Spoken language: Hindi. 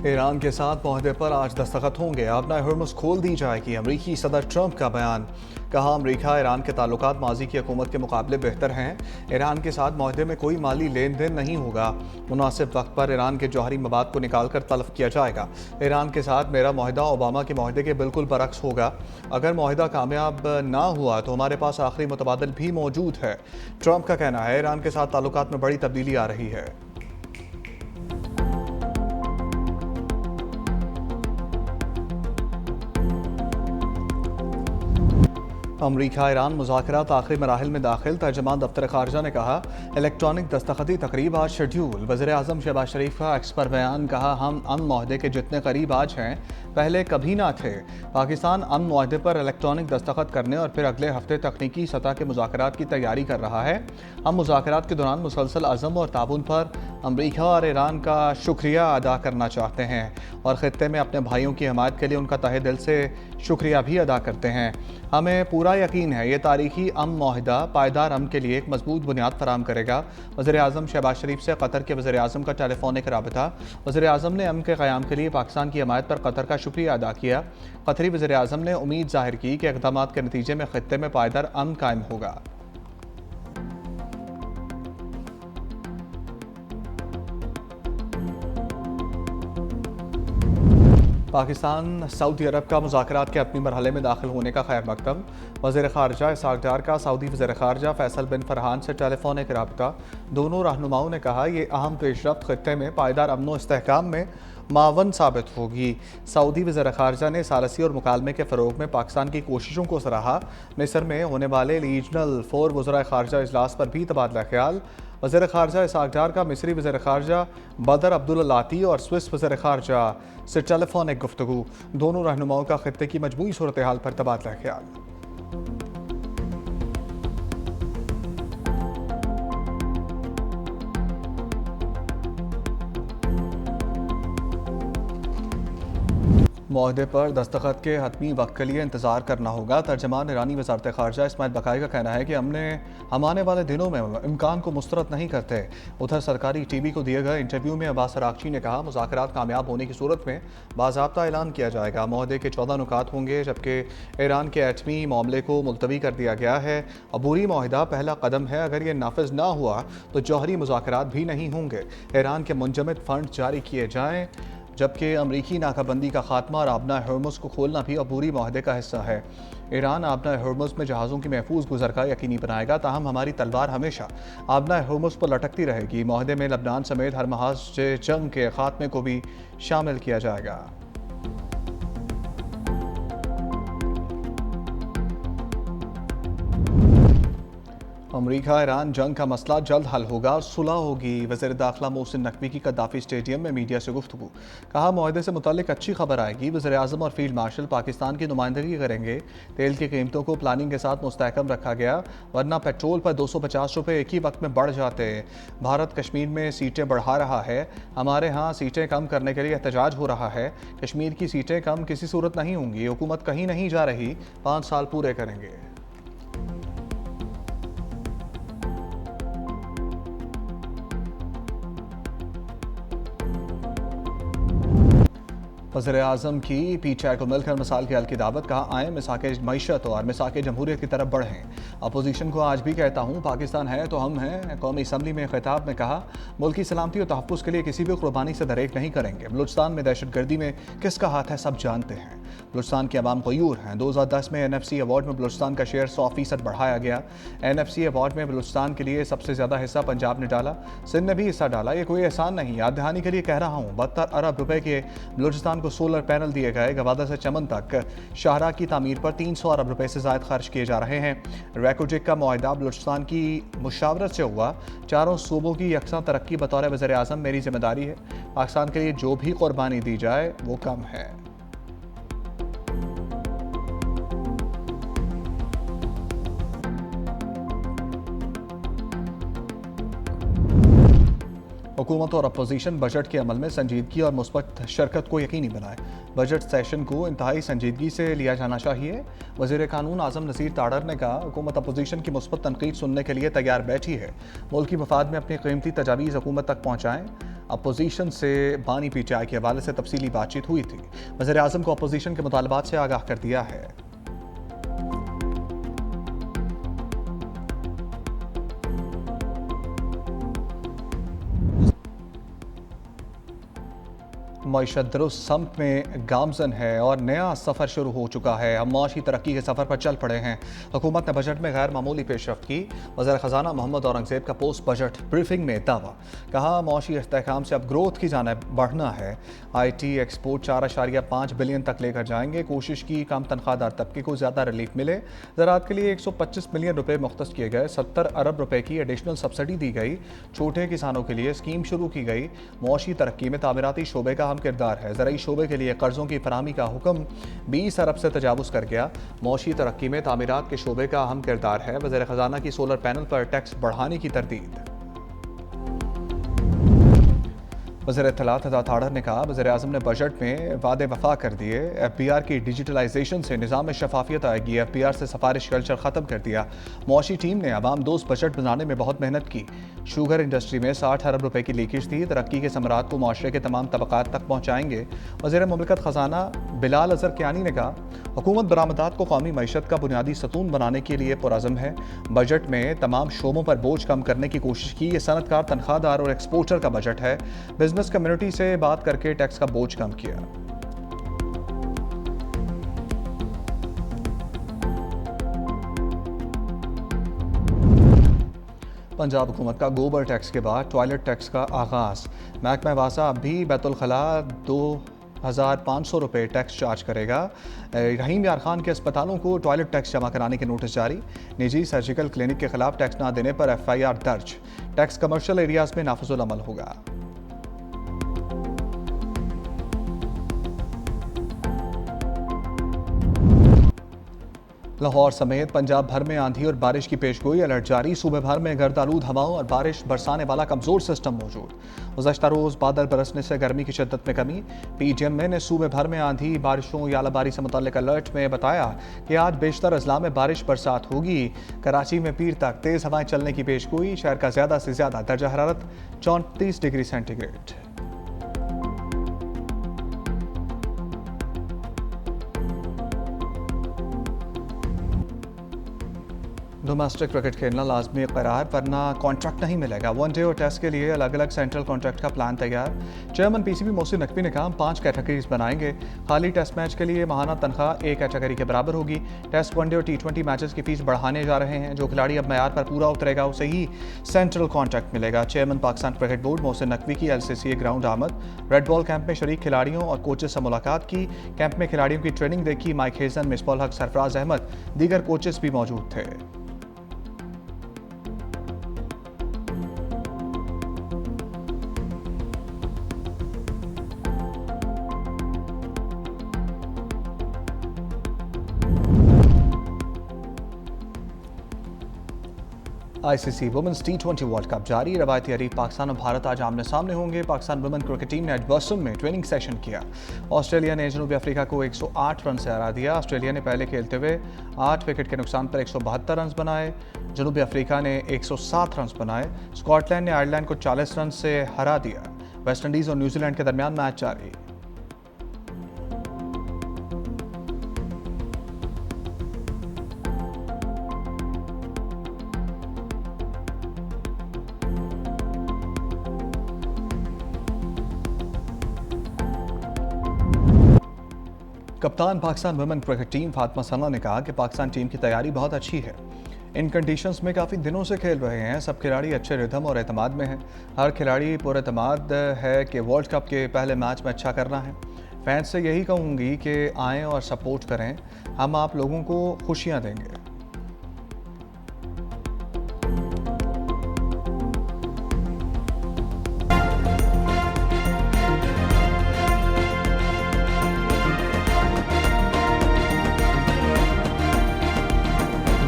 ईरान के साथ मुआहदे पर आज दस्तखत होंगे। अपना हुर्मुज़ खोल दी जाएगी। अमरीकी सदर ट्रंप का बयान। कहा, अमरीका ईरान के ताल्लुकात माजी की हुकूमत के मुकाबले बेहतर हैं। ईरान के साथ मुआहदे में कोई माली लेन देन नहीं होगा। मुनासिब वक्त पर ईरान के जौहरी मवाद को निकाल कर तलब किया जाएगा। ईरान के साथ मेरा मुआहदा ओबामा के मुआहदे के बिल्कुल बरक्स होगा। अगर मुआहदा कामयाब ना हुआ तो हमारे पास आखिरी मुतबादल भी मौजूद है। ट्रंप का कहना है, ईरान के साथ ताल्लुकात में बड़ी तब्दीली आ रही है। अमरीका ईरान मुज़ाकरात आखिरी मराहिल में दाखिल। तर्जमान दफ्तर खारजा ने कहा, इलेक्ट्रॉनिक दस्तखती तकरीब आज शेड्यूल। वज़ीर आज़म शहबाज शरीफ का एक्स पर बयान। कहा, हम अमन मुआहदे के जितने करीब आज हैं पहले कभी ना थे। पाकिस्तान अमन मुआहदे पर इलेक्ट्रॉनिक दस्तखत करने और फिर अगले हफ्ते तकनीकी सतह के मुज़ाकरात की तैयारी कर रहा है। हम मुज़ाकरात के दौरान मुसलसल अज़म और ताबून पर अमरीका और ईरान का शुक्रिया अदा करना चाहते हैं और ख़ित्ते में अपने भाइयों की हिमायत के लिए उनका तहे दिल से शुक्रिया भी अदा करते हैं। हमें पूरा यकीन है ये तारीखी अमन मुआहदा पायदार अमन के लिए एक मजबूत बुनियाद फराहम करेगा। वज़ीर आज़म शहबाज शरीफ से कतर के वज़ीर आज़म का टेलीफोनिक राबता। वज़ीर आज़म ने अमन के क़याम के लिए पाकिस्तान की हिमायत पर कतर का शुक्रिया अदा किया। कतरी वज़ीर आज़म ने उम्मीद ज़ाहिर की कि इक़दाम के नतीजे में ख़ित्ते में पायदार अमन कायम होगा। पाकिस्तान सऊदी अरब का मुज़ाकरात के अपनी मरहले में दाखिल होने का खैर मकदम। वज़ीर ख़ारजा इसहाक़ डार का सऊदी वज़ीर ख़ारजा फैसल बिन फरहान से टेलीफोनिक राबता। दोनों रहनुमाओं ने कहा, ये अहम पेशरफ्त ख़ित्ते में पायदार अमन व इस्तेहकाम में मावन साबित होगी। सऊदी वज़ीर ख़ारजा ने सालसी और मुकालमे के फ़रोग़ में पाकिस्तान की कोशिशों को सराहा। मिस्र में होने वाले रीजनल 4 वज़राए ख़ारजा इजलास पर भी तबादला ख्याल। वज़ीर ख़ारजा इसहाक़ डार का मिस्री वज़ीर ख़ारजा बदर अब्दुल्लाती और स्विस वज़ीर ख़ारजा से टेलीफोनिक गुफ्तगू। दोनों रहनुमाओं का ख़ित्ते की मजमूई सूरत हाल पर तबादला ख्याल। मुआहदे पर दस्तखत के हतमी वक्त के लिए इंतज़ार करना होगा। तर्जमान ईरानी वज़ारत ख़ारजा इस्माइल बकाई का कहना है कि हम आने वाले दिनों में इम्कान को मुस्तरद नहीं करते। उधर सरकारी टीवी को दिए गए इंटरव्यू में अब्बास अराग़ची ने कहा, मुज़ाकरात कामयाब होने की सूरत में बाज़ाब्ता ऐलान किया जाएगा। मुआहदे के 14 नुकात होंगे, जबकि ईरान के एटमी मामले को मुलतवी कर दिया गया है। अबूरी मुआहदा पहला कदम है। अगर ये नाफिज ना हुआ तो जौहरी मुज़ाकरात भी नहीं होंगे। ईरान के मुंजमद फ़ंड जारी किए जाएँ, जबकि अमरीकी नाकाबंदी का खात्मा और आबना हुर्मुज़ को खोलना भी अबूरी मुआहदे का हिस्सा है। ईरान आबना हुर्मुज़ में जहाज़ों की महफूज गुजर का यकीनी बनाएगा, ताहम हमारी तलवार हमेशा आबना हुर्मुज़ पर लटकती रहेगी। मुआहदे में लबनान समेत हर महाज से जंग के खात्मे को भी शामिल किया जाएगा। अमरीका ईरान जंग का मसला जल्द हल होगा और सुलह होगी। वज़ीर दाखिला मोहसिन नकवी की कद्दाफी स्टेडियम में मीडिया से गुफ्तगू। कहा, मुआहदे से मुताल्लिक अच्छी खबर आएगी। वज़ीर आज़म और फील्ड मार्शल पाकिस्तान की नुमाइंदगी करेंगे। तेल की कीमतों को प्लानिंग के साथ मुस्तहकम रखा गया, वरना पेट्रोल पर 250 रुपये एक ही वक्त में बढ़ जाते। भारत कश्मीर में सीटें बढ़ा रहा है। हमारे यहाँ सीटें कम करने के लिए एहतजाज हो रहा है। कश्मीर की सीटें कम किसी सूरत नहीं होंगी। हुकूमत कहीं नहीं जा रही, 5 साल पूरे करेंगे। वज़ीर आज़म की PTI को मिलकर मिसाल के हल की दावत। कहा, आए मिसाक मईशत और मिसाक जमहूरियत की तरफ बढ़ें। अपोजिशन को आज भी कहता हूँ, पाकिस्तान है तो हम हैं। कौमी असम्बली में खिताब में कहा, मुल्क की सलामती और तहफ़्फ़ुज़ के लिए किसी भी कुर्बानी से दरेक नहीं करेंगे। बलूचिस्तान में दहशत गर्दी में किसका हाथ है सब जानते हैं। बलूचिस्तान के अवाम गयूर हैं। 2010 में NFC अवार्ड में बलूचिस्तान का शेयर 100% बढ़ाया गया। NFC अवार्ड में बलूचिस्तान के लिए सबसे ज़्यादा हिस्सा पंजाब ने डाला, सिंध ने भी हिस्सा डाला। ये कोई एहसान नहीं, याद दहानी के लिए कह रहा हूँ। 72 अरब रुपए के बलूचिस्तान को सोलर पैनल दिए गए। गवादा से चमन तक शाहरा की तामीर पर 300 अरब रुपए से ज़ायद खर्च किए जा रहे हैं। रैकोजेक का मुआहदा बलूचिस्तान की मुशावरत से हुआ। चारों सूबों की यकसा तरक्की बतौर वज़ीर आज़म मेरी जिम्मेदारी है। पाकिस्तान के लिए जो भी कुर्बानी दी जाए वो कम है। हुकूमत और अपोजिशन बजट के अमल में संजीदगी और मुस्बत शिरकत को यकीनी बनाए। बजट सेशन को इंतहाई संजीदगी से लिया जाना चाहिए। वज़ीर कानून आज़म नसीर ताड़र ने कहा, हुकूमत अपोजिशन की मुस्बत तनकीद सुनने के लिए तैयार बैठी है। मुल्क की मफाद में अपनी कीमती तजावीज़ हुकूमत तक पहुँचाएँ। अपोजिशन से बानी PTI के हवाले से तफसीली बातचीत हुई थी। वज़ीर आज़म को अपोजिशन के मुतालबात से आगाह कर दिया है। मईशत दुरुस्त समत में गामजन है और नया सफ़र शुरू हो चुका है। हम माशी तरक्की के सफ़र पर चल पड़े हैं। हुकूमत ने बजट में गैर मामूली पेशरफ्त की। वज़ीर ख़जाना मोहम्मद औरंगज़ेब का पोस्ट बजट ब्रीफिंग में दावा। कहा, माशी इस्तेहकाम से अब ग्रोथ की जानिब बढ़ना है। IT एक्सपोर्ट 4.5 बिलियन तक लेकर जाएंगे। कोशिश की कम तनख्वाहदार तबके को ज़्यादा रिलीफ मिले। ज़राअत के लिए 125 मिलियन रुपये मुख्तस किए गए। 70 अरब रुपये की एडिशनल सब्सिडी दी गई। छोटे किसानों के लिए स्कीम शुरू की गई। माशी तरक्की में तामीराती शोबे का किरदार है। ज़राई शोबे के लिए कर्जों की फराहमी का हुक्म 20 अरब से तजावुज़ कर गया। मौशी तरक्की में तामीरात के शोबे का अहम किरदार है। वज़ीर ख़जाना की सोलर पैनल पर टैक्स बढ़ाने की तरदीद। वज़ीर इत्तलात ताड़र ने कहा, वज़ीर आज़म ने बजट में वादे वफा कर दिए। FBR की डिजिटलाइजेशन से निज़ाम में शफाफियत आएगी। FBR से सिफारिश कल्चर ख़त्म कर दिया। मौशी टीम ने अवाम दोस्त बजट बनाने में बहुत मेहनत की। शुगर इंडस्ट्री में 60 अरब रुपए की लीकेज थी। तरक्की के समरात को माशरे के तमाम तबक़ात तक पहुँचाएंगे। वज़ीर मुमलिकत ख़जाना बिलाल अज़हर कियानी ने कहा, हुकूमत बरामदात को कौमी मईशत का बुनियादी सतून बनाने के लिए पुरअज़म है। बजट में तमाम शोबों पर बोझ कम करने की कोशिश की। ये सनतकार, तनख्वाहदार और एक्सपोर्टर का बजट है। बिजनेस कम्युनिटी से बात करके टैक्स का बोझ कम किया। पंजाब हुकूमत का गोबर टैक्स के बाद टॉयलेट टैक्स का आगाज़। महकमा वासा अब भी बैतुल खला 2,500 रुपये टैक्स चार्ज करेगा। रहीम यार खान के अस्पतालों को टॉयलेट टैक्स जमा कराने के नोटिस जारी। निजी सर्जिकल क्लिनिक के खिलाफ टैक्स ना देने पर FIR दर्ज। टैक्स कमर्शियल एरियाज में नाफिजुल अमल होगा। लाहौर समेत पंजाब भर में आंधी और बारिश की पेशगोई। अलर्ट जारी। सूबे भर में गर्दालूद हवाओं और बारिश बरसाने वाला कमजोर सिस्टम मौजूद। गुज़श्ता रोज़ बादल बरसने से गर्मी की शिद्दत में कमी। PTM ने सूबे भर में आंधी, बारिशों या आलाबारी से मुतल्लिक अलर्ट में बताया कि आज बेशतर अजला में बारिश बरसात होगी। कराची में पीर तक तेज़ हवाएं चलने की पेशगोई। शहर का ज़्यादा से ज़्यादा दर्जा हरारत 34 डिग्री सेंटीग्रेड। डोमेस्टिक क्रिकेट खेलना लाजमी करार, वरना कॉन्ट्रैक्ट नहीं मिलेगा। वनडे और टेस्ट के लिए अलग अलग सेंट्रल कॉन्ट्रैक्ट का प्लान तैयार। चेयरमैन PCB मोहसिन नकवी ने कहा, 5 कैटेगरीज बनाएंगे। खाली टेस्ट मैच के लिए माहाना तनख्वाह एक कैटेगरी के बराबर होगी। टेस्ट, वनडे और T20 मैचेस की फीस बढ़ाने जा रहे हैं। जो खिलाड़ी अब मैयार पर पूरा उतरेगा उसे ही सेंट्रल कॉन्ट्रैक्ट मिलेगा। Chairman Pakistan cricket board Mohsin Naqvi की LCCA ग्राउंड आमद। रेड बॉल कैंप में शरीक खिलाड़ियों और कोचेस से मुलाकात की। कैंप में खिलाड़ियों की ट्रेनिंग देखी। माइक हेजन, मिसबाह हक, सरफराज अहमद, दीगर कोचेस भी मौजूद थे। ICC women's T20 world cup जारी। रवायती हरीफ पाकिस्तान और भारत आज आमने सामने होंगे। पाकिस्तान वुमेन क्रिकेट टीम ने एडवर्सटन में ट्रेनिंग सेशन किया। ऑस्ट्रेलिया ने जनूबी अफ्रीका को 108 रन से हरा दिया। ऑस्ट्रेलिया ने पहले खेलते हुए 8 विकेट के नुकसान पर 172 रन बनाए। जनूबी अफ्रीका ने 107 रन बनाए। स्कॉटलैंड ने आयरलैंड को 40 रन से हरा दिया। वेस्टइंडीज़ और न्यूजीलैंड के दरमियान मैच जारी। कप्तान Pakistan women cricket team Fatima Sana ने कहा कि पाकिस्तान टीम की तैयारी बहुत अच्छी है। इन कंडीशंस में काफ़ी दिनों से खेल रहे हैं। सब खिलाड़ी अच्छे रिदम और एतमाद में हैं। हर खिलाड़ी पुरएतमाद है कि वर्ल्ड कप के पहले मैच में अच्छा करना है। फैंस से यही कहूँगी कि आएँ और सपोर्ट करें। हम आप लोगों को खुशियाँ देंगे।